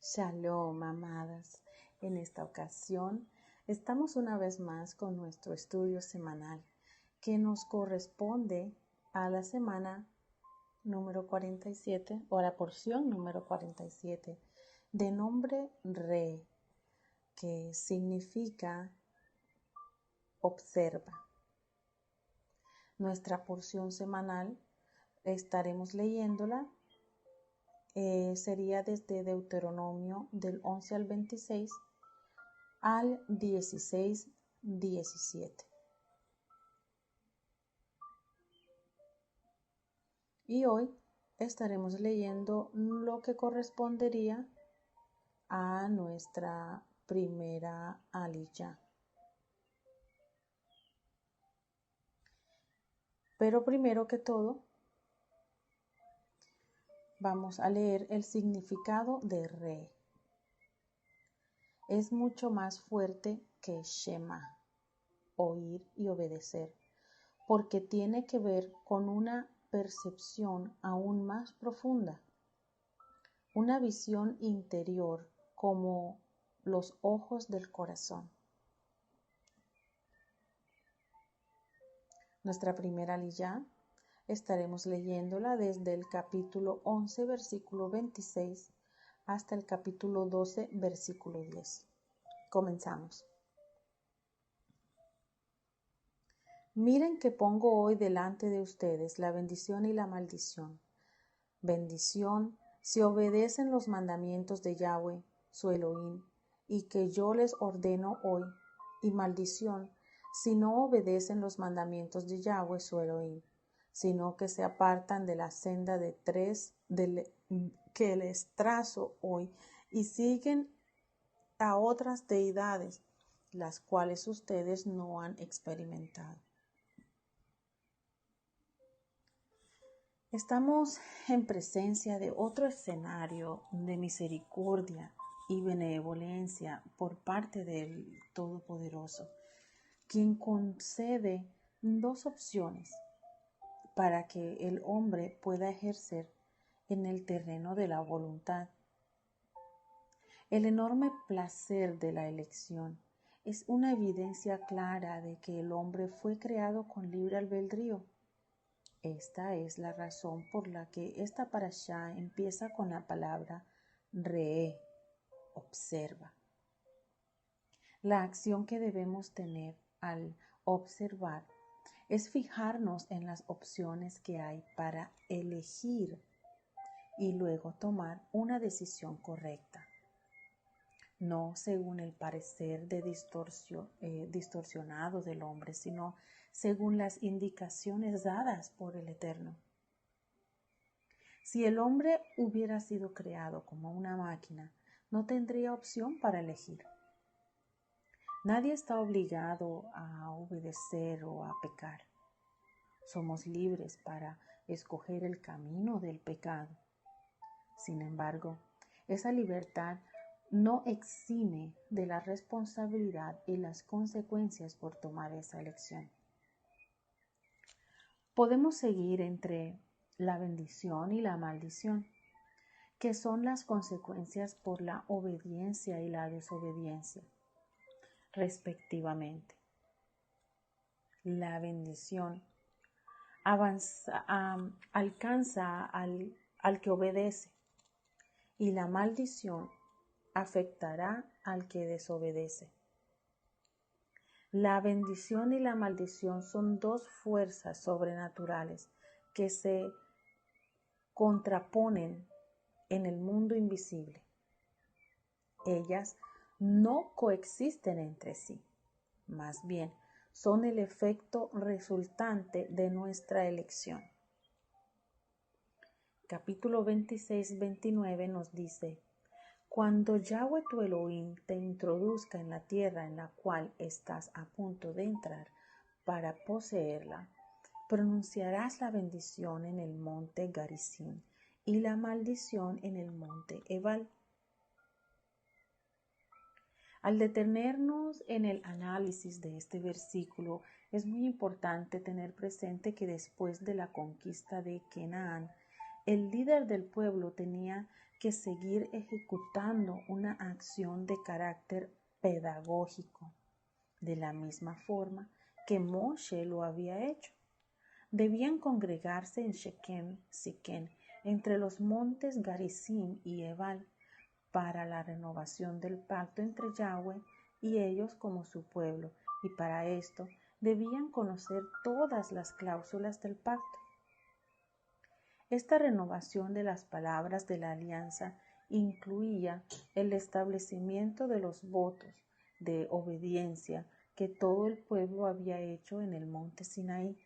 Shalom, amadas. En esta ocasión estamos una vez más con nuestro estudio semanal que nos corresponde a la semana número 47 o a la porción número 47 de nombre Re, que significa observa. Nuestra porción semanal estaremos leyéndola. Sería desde Deuteronomio del 11 al 26 al 16-17. Y hoy estaremos leyendo lo que correspondería a nuestra primera aliyá. Pero primero que todo, vamos a leer el significado de Re. Es mucho más fuerte que Shema, oír y obedecer, porque tiene que ver con una percepción aún más profunda, una visión interior como los ojos del corazón. Nuestra primera aliyá estaremos leyéndola desde el capítulo 11, versículo 26, hasta el capítulo 12, versículo 10. Comenzamos. Miren que pongo hoy delante de ustedes la bendición y la maldición. Bendición si obedecen los mandamientos de Yahweh, su Elohim, y que yo les ordeno hoy, y maldición si no obedecen los mandamientos de Yahweh, su Elohim, sino que se apartan de la senda que les trazo hoy y siguen a otras deidades, las cuales ustedes no han experimentado. Estamos en presencia de otro escenario de misericordia y benevolencia por parte del Todopoderoso, quien concede dos opciones para que el hombre pueda ejercer en el terreno de la voluntad. El enorme placer de la elección es una evidencia clara de que el hombre fue creado con libre albedrío. Esta es la razón por la que esta parashá empieza con la palabra Re, observa. La acción que debemos tener al observar es fijarnos en las opciones que hay para elegir y luego tomar una decisión correcta, no según el parecer distorsionado del hombre, sino según las indicaciones dadas por el Eterno. Si el hombre hubiera sido creado como una máquina, no tendría opción para elegir. Nadie está obligado a obedecer o a pecar. Somos libres para escoger el camino del pecado. Sin embargo, esa libertad no exime de la responsabilidad y las consecuencias por tomar esa elección. Podemos seguir entre la bendición y la maldición, que son las consecuencias por la obediencia y la desobediencia, respectivamente. La bendición alcanza al que obedece y la maldición afectará al que desobedece. La bendición y la maldición son dos fuerzas sobrenaturales que se contraponen en el mundo invisible. Ellas no coexisten entre sí, más bien son el efecto resultante de nuestra elección. Capítulo 26-29 nos dice: Cuando Yahweh tu Elohim te introduzca en la tierra en la cual estás a punto de entrar para poseerla, pronunciarás la bendición en el monte Garizim y la maldición en el monte Ebal. Al detenernos en el análisis de este versículo, es muy importante tener presente que después de la conquista de Canaán, el líder del pueblo tenía que seguir ejecutando una acción de carácter pedagógico, de la misma forma que Moshe lo había hecho. Debían congregarse en Siquem, entre los montes Garizim y Ebal, para la renovación del pacto entre Yahweh y ellos como su pueblo, y para esto debían conocer todas las cláusulas del pacto. Esta renovación de las palabras de la alianza incluía el establecimiento de los votos de obediencia que todo el pueblo había hecho en el monte Sinaí,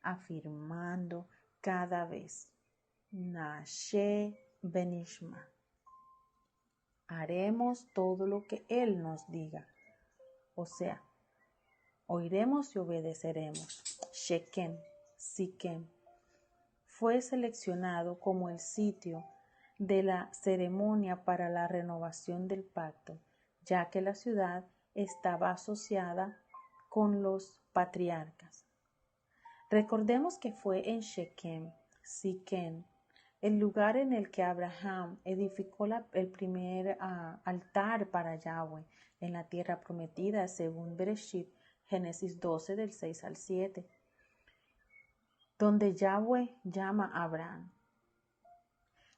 afirmando cada vez, Nashe Benishma, haremos todo lo que Él nos diga, o sea, oiremos y obedeceremos. Siquem fue seleccionado como el sitio de la ceremonia para la renovación del pacto, ya que la ciudad estaba asociada con los patriarcas. Recordemos que fue en Siquem, el lugar en el que Abraham edificó el primer altar para Yahweh en la tierra prometida, según Bereshit, Génesis 12, del 6 al 7, donde Yahweh llama a Abraham.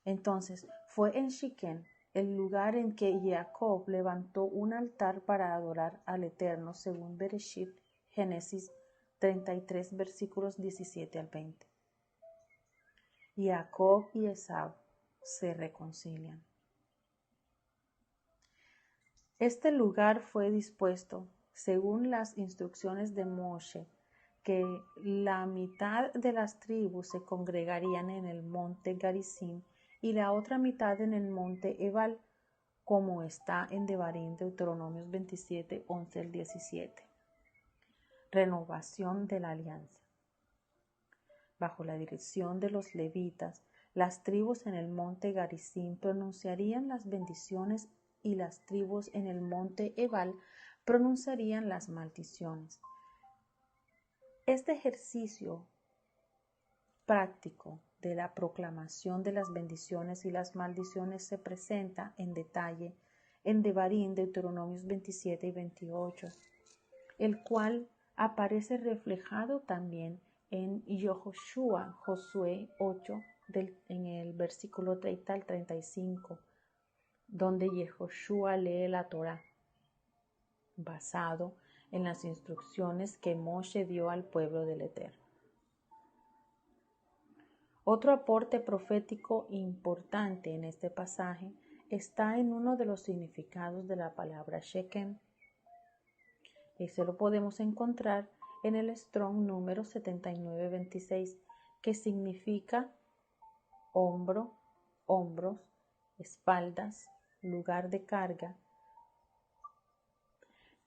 Entonces, fue en Siquem el lugar en que Jacob levantó un altar para adorar al Eterno, según Bereshit, Génesis 33, versículos 17 al 20. Jacob y Esau se reconcilian. Este lugar fue dispuesto según las instrucciones de Moshe, que la mitad de las tribus se congregarían en el monte Garizim y la otra mitad en el monte Ebal, como está en Devarim, Deuteronomios 27, 11 al 17. Renovación de la alianza. Bajo la dirección de los levitas, las tribus en el monte Garizim pronunciarían las bendiciones y las tribus en el monte Ebal pronunciarían las maldiciones. Este ejercicio práctico de la proclamación de las bendiciones y las maldiciones se presenta en detalle en Devarim, Deuteronomios 27 y 28, el cual aparece reflejado también en Josué 8, en el versículo 30 al 35, donde Yehoshua lee la Torá, basado en las instrucciones que Moshe dio al pueblo del Eterno. Otro aporte profético importante en este pasaje está en uno de los significados de la palabra Siquem. Ese lo podemos encontrar en el Strong número 7926, que significa hombro, hombros, espaldas, lugar de carga.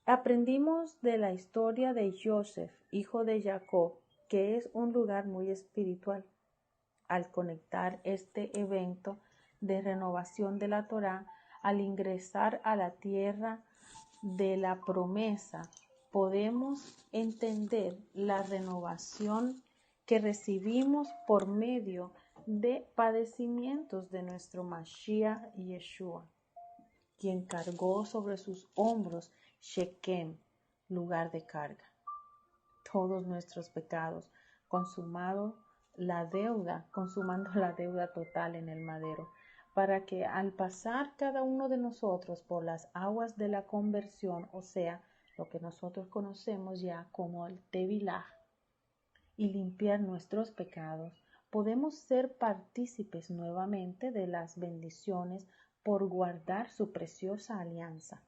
Aprendimos de la historia de Joseph, hijo de Jacob, que es un lugar muy espiritual. Al conectar este evento de renovación de la Torá, al ingresar a la tierra de la promesa, podemos entender la renovación que recibimos por medio de padecimientos de nuestro Mashiach Yeshua, quien cargó sobre sus hombros Siquem, lugar de carga, todos nuestros pecados, consumando la deuda total en el madero, para que al pasar cada uno de nosotros por las aguas de la conversión, o sea, lo que nosotros conocemos ya como el Tevilá, y limpiar nuestros pecados, podemos ser partícipes nuevamente de las bendiciones por guardar su preciosa alianza,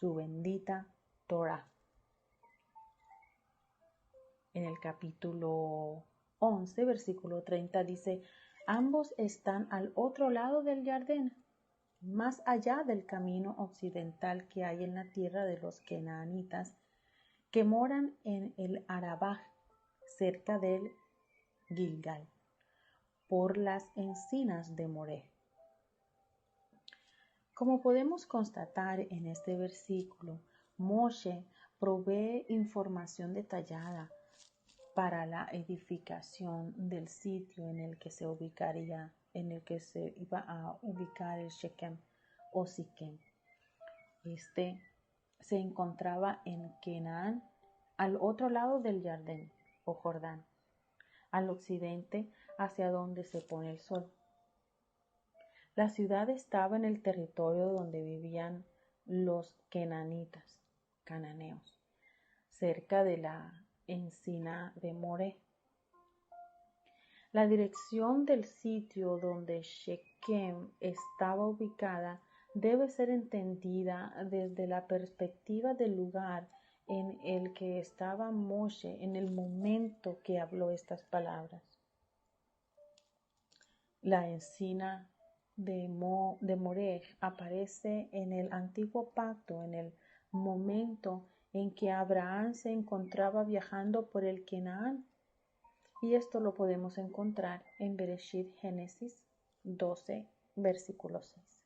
su bendita Torá. En el capítulo 11, versículo 30 dice, ambos están al otro lado del Jardín, más allá del camino occidental que hay en la tierra de los Kenaanitas, que moran en el Arabaj, cerca del Gilgal, por las encinas de Moré. Como podemos constatar en este versículo, Moshe provee información detallada para la edificación del sitio en el que se ubicaría en el que se iba a ubicar el Shechem o Siquem. Este se encontraba en Canaán, al otro lado del Jordán o Jordán, al occidente, hacia donde se pone el sol. La ciudad estaba en el territorio donde vivían los cananeos, cerca de la encina de Moré. La dirección del sitio donde Shechem estaba ubicada debe ser entendida desde la perspectiva del lugar en el que estaba Moshe en el momento que habló estas palabras. La encina de Moré aparece en el antiguo pacto en el momento en que Abraham se encontraba viajando por el Canaán. Y esto lo podemos encontrar en Bereshit, Génesis 12, versículo 6.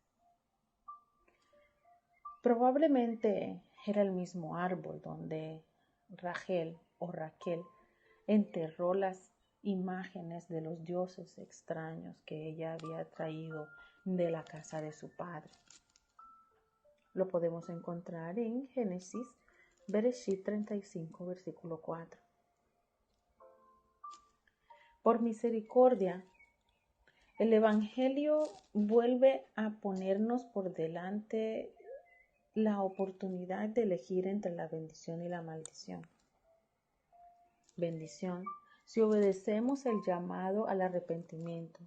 Probablemente era el mismo árbol donde Raquel enterró las imágenes de los dioses extraños que ella había traído de la casa de su padre. Lo podemos encontrar en Génesis, Bereshit 35, versículo 4. Por misericordia, el Evangelio vuelve a ponernos por delante la oportunidad de elegir entre la bendición y la maldición. Bendición, si obedecemos el llamado al arrepentimiento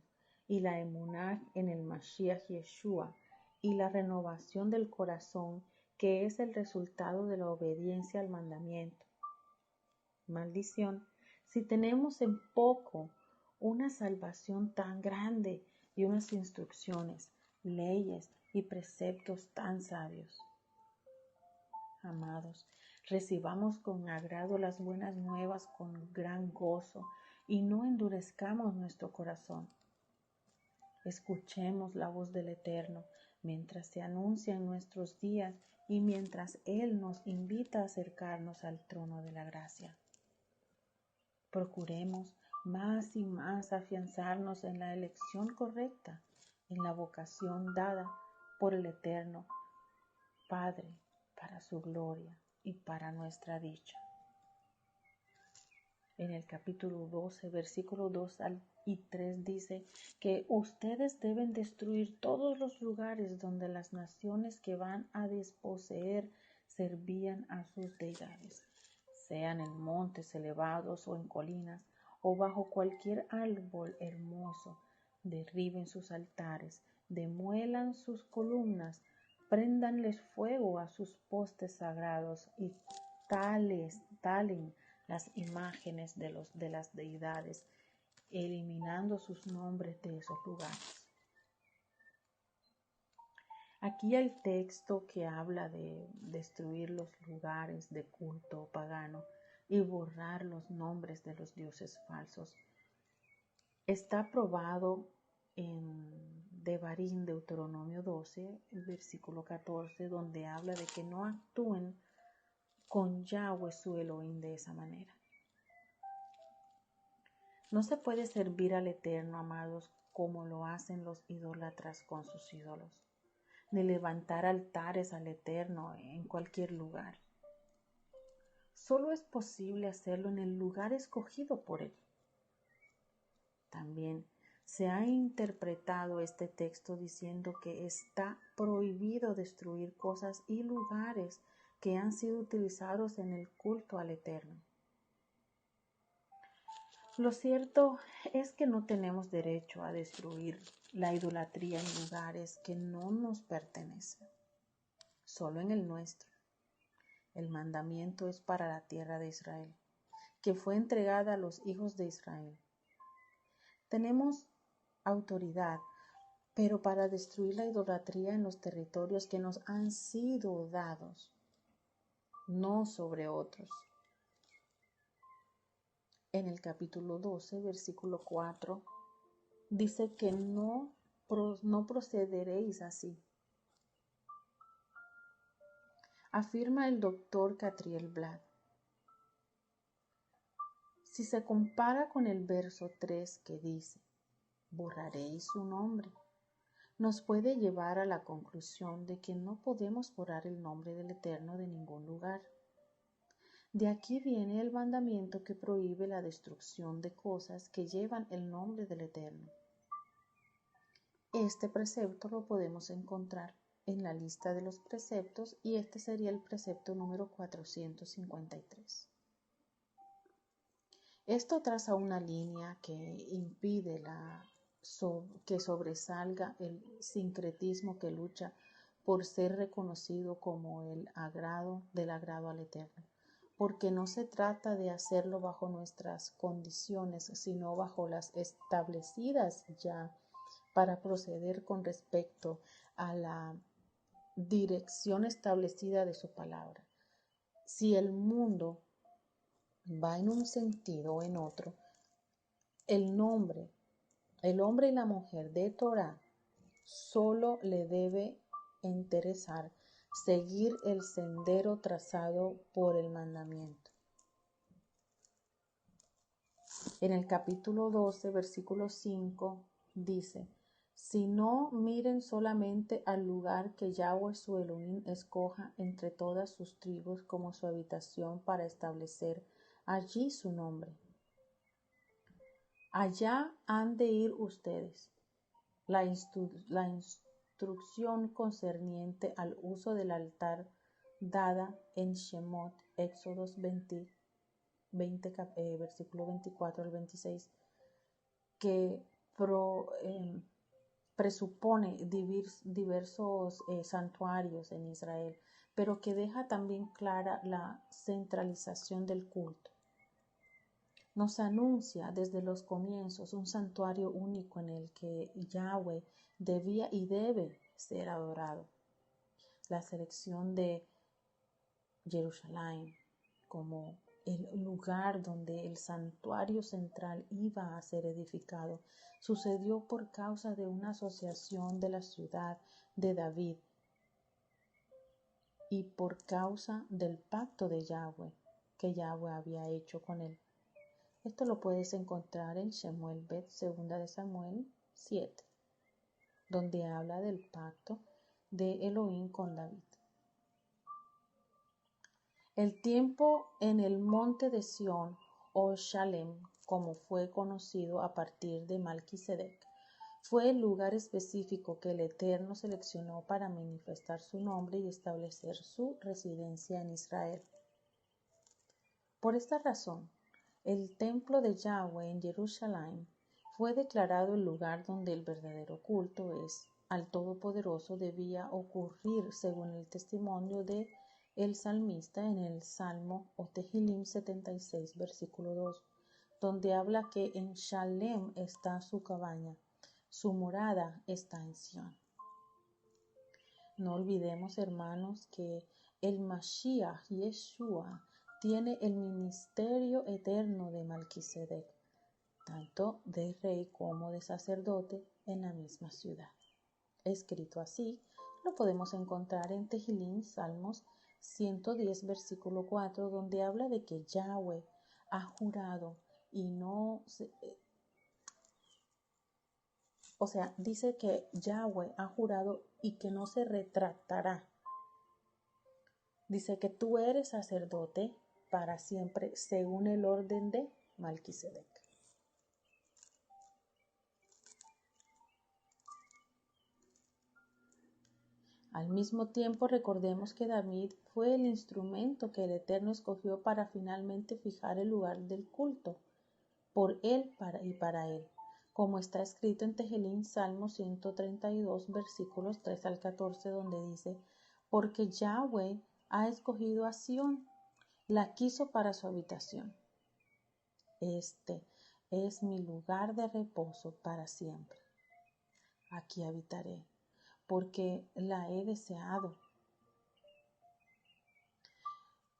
y la emuná en el Mashiach Yeshua y la renovación del corazón, que es el resultado de la obediencia al mandamiento. Maldición, si tenemos en poco una salvación tan grande y unas instrucciones, leyes y preceptos tan sabios. Amados, recibamos con agrado las buenas nuevas con gran gozo y no endurezcamos nuestro corazón. Escuchemos la voz del Eterno mientras se anuncia en nuestros días y mientras Él nos invita a acercarnos al trono de la gracia. Procuremos más y más afianzarnos en la elección correcta, en la vocación dada por el Eterno Padre para su gloria y para nuestra dicha. En el capítulo 12, versículo 2 y 3 dice que ustedes deben destruir todos los lugares donde las naciones que van a desposeer servían a sus deidades, sean en montes elevados o en colinas, o bajo cualquier árbol hermoso. Derriben sus altares, demuelan sus columnas, préndanles fuego a sus postes sagrados y talen las imágenes de las deidades, eliminando sus nombres de esos lugares. Aquí el texto que habla de destruir los lugares de culto pagano y borrar los nombres de los dioses falsos está probado en Devarim, Deuteronomio 12, el versículo 14, donde habla de que no actúen con Yahweh su Elohim de esa manera. No se puede servir al Eterno, amados, como lo hacen los idólatras con sus ídolos, ni levantar altares al Eterno en cualquier lugar. Solo es posible hacerlo en el lugar escogido por Él. También se ha interpretado este texto diciendo que está prohibido destruir cosas y lugares que han sido utilizados en el culto al Eterno. Lo cierto es que no tenemos derecho a destruir la idolatría en lugares que no nos pertenecen, solo en el nuestro. El mandamiento es para la tierra de Israel, que fue entregada a los hijos de Israel. Tenemos autoridad, pero para destruir la idolatría en los territorios que nos han sido dados, no sobre otros. En el capítulo 12, versículo 4, dice que no procederéis así. Afirma el doctor Catriel Blad. Si se compara con el verso 3 que dice, borraréis su nombre. Nos puede llevar a la conclusión de que no podemos borrar el nombre del Eterno de ningún lugar. De aquí viene el mandamiento que prohíbe la destrucción de cosas que llevan el nombre del Eterno. Este precepto lo podemos encontrar en la lista de los preceptos y este sería el precepto número 453. Esto traza una línea que impide que sobresalga el sincretismo que lucha por ser reconocido como del agrado al Eterno, porque no se trata de hacerlo bajo nuestras condiciones, sino bajo las establecidas ya para proceder con respecto a la dirección establecida de su palabra. Si el mundo va en un sentido o en otro, el hombre y la mujer de Torah solo le debe interesar seguir el sendero trazado por el mandamiento. En el capítulo 12, versículo 5, dice: si no, miren solamente al lugar que Yahweh su Elohim escoja entre todas sus tribus como su habitación para establecer allí su nombre. Allá han de ir ustedes. La instrucción concerniente al uso del altar dada en Shemot, Éxodos 20, versículo 24 al 26, que presupone diversos santuarios en Israel, pero que deja también clara la centralización del culto. Nos anuncia desde los comienzos un santuario único en el que Yahweh debía y debe ser adorado. La selección de Jerusalén como el lugar donde el santuario central iba a ser edificado sucedió por causa de una asociación de la ciudad de David y por causa del pacto de Yahweh que Yahweh había hecho con él. Esto lo puedes encontrar en Shemuel Bet, 2 de Samuel 7, donde habla del pacto de Elohim con David. El tiempo en el monte de Sión o Shalem, como fue conocido a partir de Malquisedec, fue el lugar específico que el Eterno seleccionó para manifestar su nombre y establecer su residencia en Israel. Por esta razón, el templo de Yahweh en Jerusalén fue declarado el lugar donde el verdadero culto al Todopoderoso debía ocurrir, según el testimonio de el salmista en el Salmo o Tehilim 76, versículo 2, donde habla que en Shalem está su cabaña, su morada está en Sión. No olvidemos, hermanos, que el Mashiach Yeshua tiene el ministerio eterno de Malquisedec, tanto de rey como de sacerdote en la misma ciudad. Escrito así, lo podemos encontrar en Tehilim, Salmos 110, versículo 4, donde habla de que Yahweh ha jurado y dice que Yahweh ha jurado y que no se retractará. Dice que tú eres sacerdote para siempre según el orden de Malquisedec. Al mismo tiempo, recordemos que David fue el instrumento que el Eterno escogió para finalmente fijar el lugar del culto, por él y para él, como está escrito en Tehilim, Salmo 132, versículos 3 al 14, donde dice: porque Yahweh ha escogido a Sión, la quiso para su habitación. Este es mi lugar de reposo para siempre. Aquí habitaré, porque la he deseado.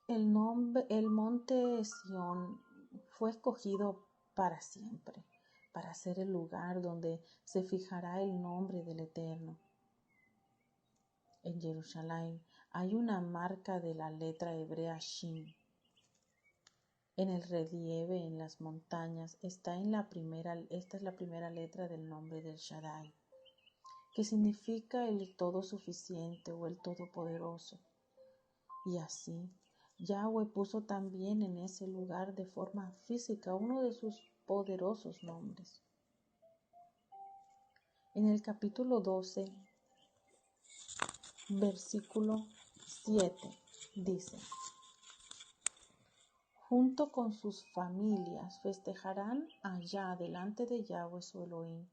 El monte Sión fue escogido para siempre, para ser el lugar donde se fijará el nombre del Eterno. En Jerusalén hay una marca de la letra hebrea Shin. en el relieve, en las montañas, esta es la primera letra del nombre del Shaddai, que significa el todo suficiente o el todopoderoso. Y así, Yahweh puso también en ese lugar de forma física uno de sus poderosos nombres. En el capítulo 12, versículo 7, dice: junto con sus familias festejarán allá delante de Yahweh su Elohim,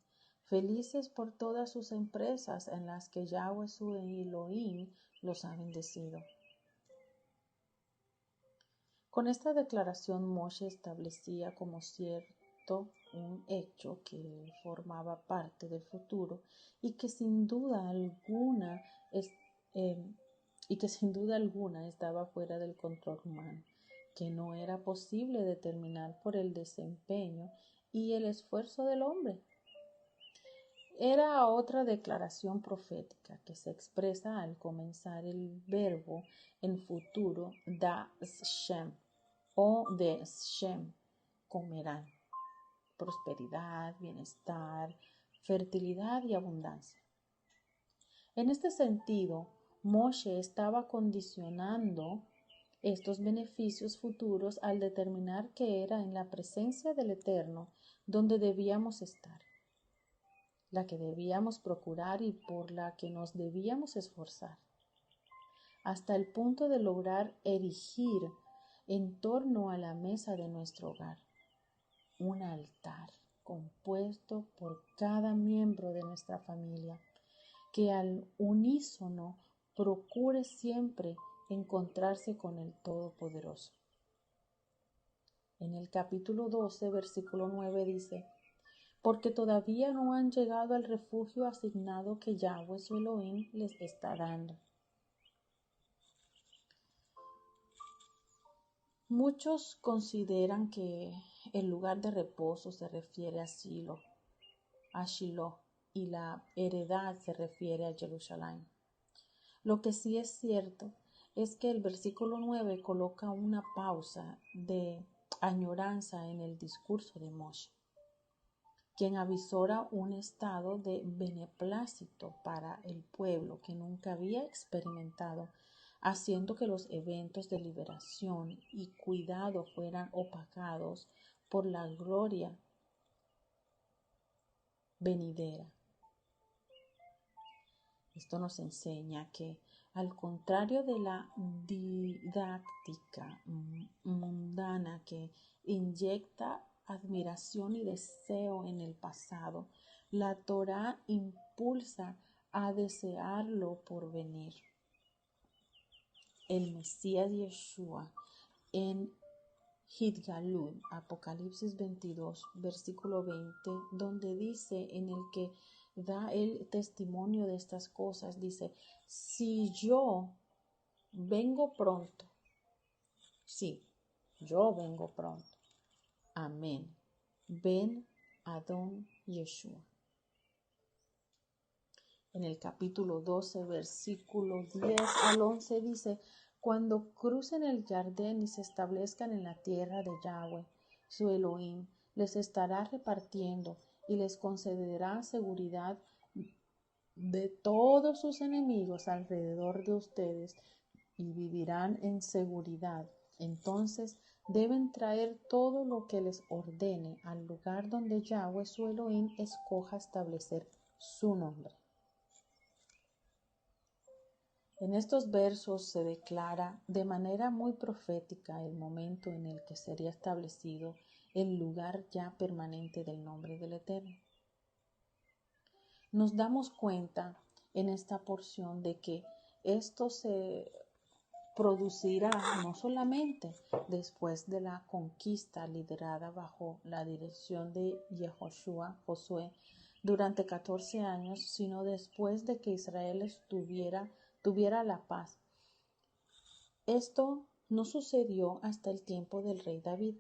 felices por todas sus empresas en las que Yahweh su Elohim los ha bendecido. Con esta declaración Moshe establecía como cierto un hecho que formaba parte del futuro y que sin duda alguna estaba fuera del control humano, que no era posible determinar por el desempeño y el esfuerzo del hombre. Era otra declaración profética que se expresa al comenzar el verbo en futuro das-shem o des-shem, comerán, prosperidad, bienestar, fertilidad y abundancia. En este sentido, Moshe estaba condicionando estos beneficios futuros al determinar que era en la presencia del Eterno donde debíamos estar, la que debíamos procurar y por la que nos debíamos esforzar, hasta el punto de lograr erigir en torno a la mesa de nuestro hogar un altar compuesto por cada miembro de nuestra familia, que al unísono procure siempre encontrarse con el Todopoderoso. En el capítulo 12, versículo 9 dice: porque todavía no han llegado al refugio asignado que Yahweh su Elohim les está dando. Muchos consideran que el lugar de reposo se refiere a Shiloh, y la heredad se refiere a Jerusalén. Lo que sí es cierto es que el versículo 9 coloca una pausa de añoranza en el discurso de Moshe, quien avisora un estado de beneplácito para el pueblo que nunca había experimentado, haciendo que los eventos de liberación y cuidado fueran opacados por la gloria venidera. Esto nos enseña que, al contrario de la didáctica mundana que inyecta admiración y deseo en el pasado, la Torá impulsa a desearlo por venir. El Mesías Yeshua en Hidgalut, Apocalipsis 22, versículo 20, donde dice, en el que da el testimonio de estas cosas, dice: si yo vengo pronto, sí, yo vengo pronto. Amén. Ben Adon Yeshua. En el capítulo 12, versículo 10 al 11 dice: cuando crucen el Jardín y se establezcan en la tierra de Yahweh, su Elohim, les estará repartiendo y les concederá seguridad de todos sus enemigos alrededor de ustedes y vivirán en seguridad. Entonces deben traer todo lo que les ordene al lugar donde Yahweh su Elohim escoja establecer su nombre. En estos versos se declara de manera muy profética el momento en el que sería establecido el lugar ya permanente del nombre del Eterno. Nos damos cuenta en esta porción de que esto se producirá no solamente después de la conquista liderada bajo la dirección de Yehoshua, Josué, durante 14 años, sino después de que Israel tuviera la paz. Esto no sucedió hasta el tiempo del rey David,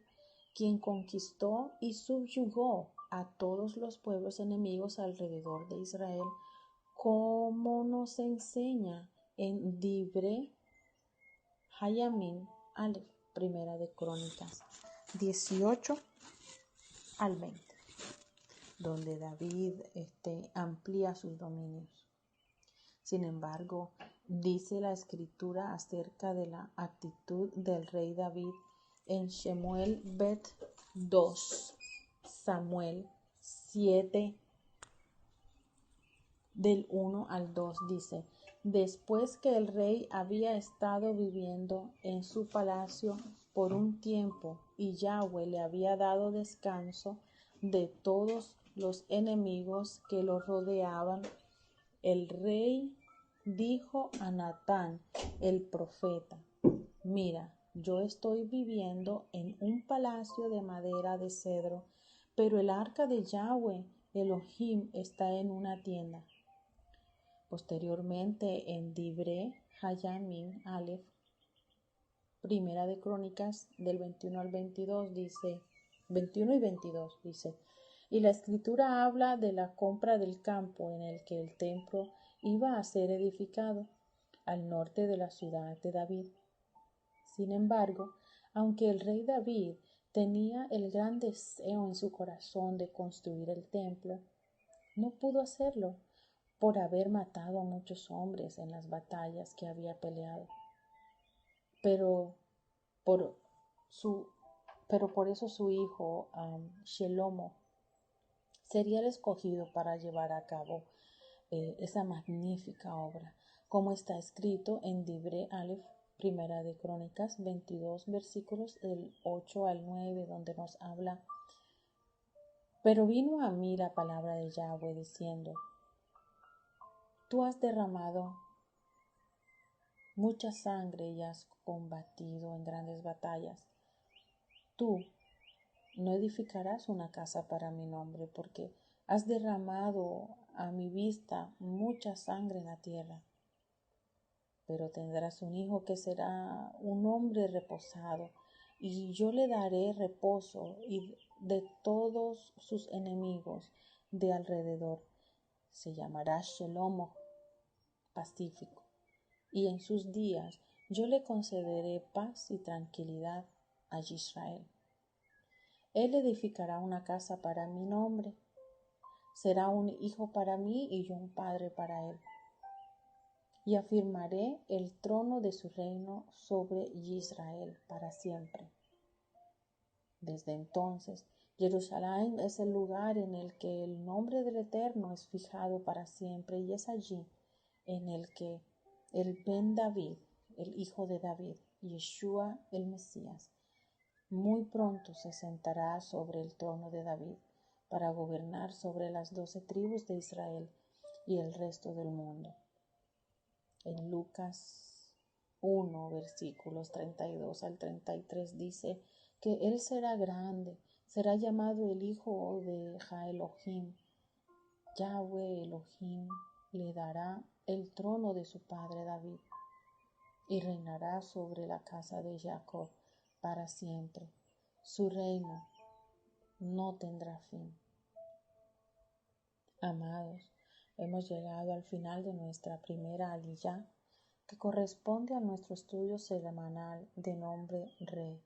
quien conquistó y subyugó a todos los pueblos enemigos alrededor de Israel, como nos enseña en Divrei Hayamim Aleph, Primera de Crónicas 18 al 20, donde David amplía sus dominios. Sin embargo, dice la escritura acerca de la actitud del rey David en Shemuel Bet 2, Samuel 7, del 1 al 2, dice: después que el rey había estado viviendo en su palacio por un tiempo y Yahweh le había dado descanso de todos los enemigos que lo rodeaban, el rey dijo a Natán, el profeta: mira, yo estoy viviendo en un palacio de madera de cedro, pero el arca de Yahweh Elohim está en una tienda. Posteriormente, en Divrei Hayamim Aleph, Primera de Crónicas, del 21 al 22, dice, 21 y 22, dice: y la escritura habla de la compra del campo en el que el templo iba a ser edificado, al norte de la ciudad de David. Sin embargo, aunque el rey David tenía el gran deseo en su corazón de construir el templo, no pudo hacerlo por haber matado a muchos hombres en las batallas que había peleado. Pero por eso su hijo Shelomo sería el escogido para llevar a cabo esa magnífica obra, como está escrito en Divrei Aleph, Primera de Crónicas 22, versículos del 8 al 9, donde nos habla: pero vino a mí la palabra de Yahweh diciendo: tú has derramado mucha sangre y has combatido en grandes batallas. Tú no edificarás una casa para mi nombre, porque has derramado a mi vista mucha sangre en la tierra. Pero tendrás un hijo que será un hombre reposado, y yo le daré reposo y de todos sus enemigos de alrededor. Se llamará Shelomo, pacífico, y en sus días yo le concederé paz y tranquilidad a Israel. Él edificará una casa para mi nombre, será un hijo para mí y yo un padre para él. Y afirmaré el trono de su reino sobre Israel para siempre. Desde entonces, Jerusalén es el lugar en el que el nombre del Eterno es fijado para siempre, y es allí en el que el Ben David, el hijo de David, Yeshua el Mesías, muy pronto se sentará sobre el trono de David para gobernar sobre las 12 tribus de Israel y el resto del mundo. En Lucas 1, versículos 32 al 33 dice que él será grande, será llamado el hijo de Elohim. Yahweh Elohim le dará el trono de su padre David y reinará sobre la casa de Jacob para siempre. Su reino no tendrá fin. Amados, hemos llegado al final de nuestra primera aliyá, que corresponde a nuestro estudio semanal de nombre Re,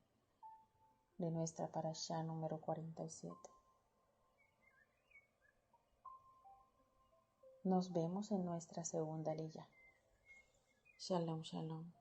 de nuestra parashá número 47. Nos vemos en nuestra segunda aliyá. Shalom, shalom.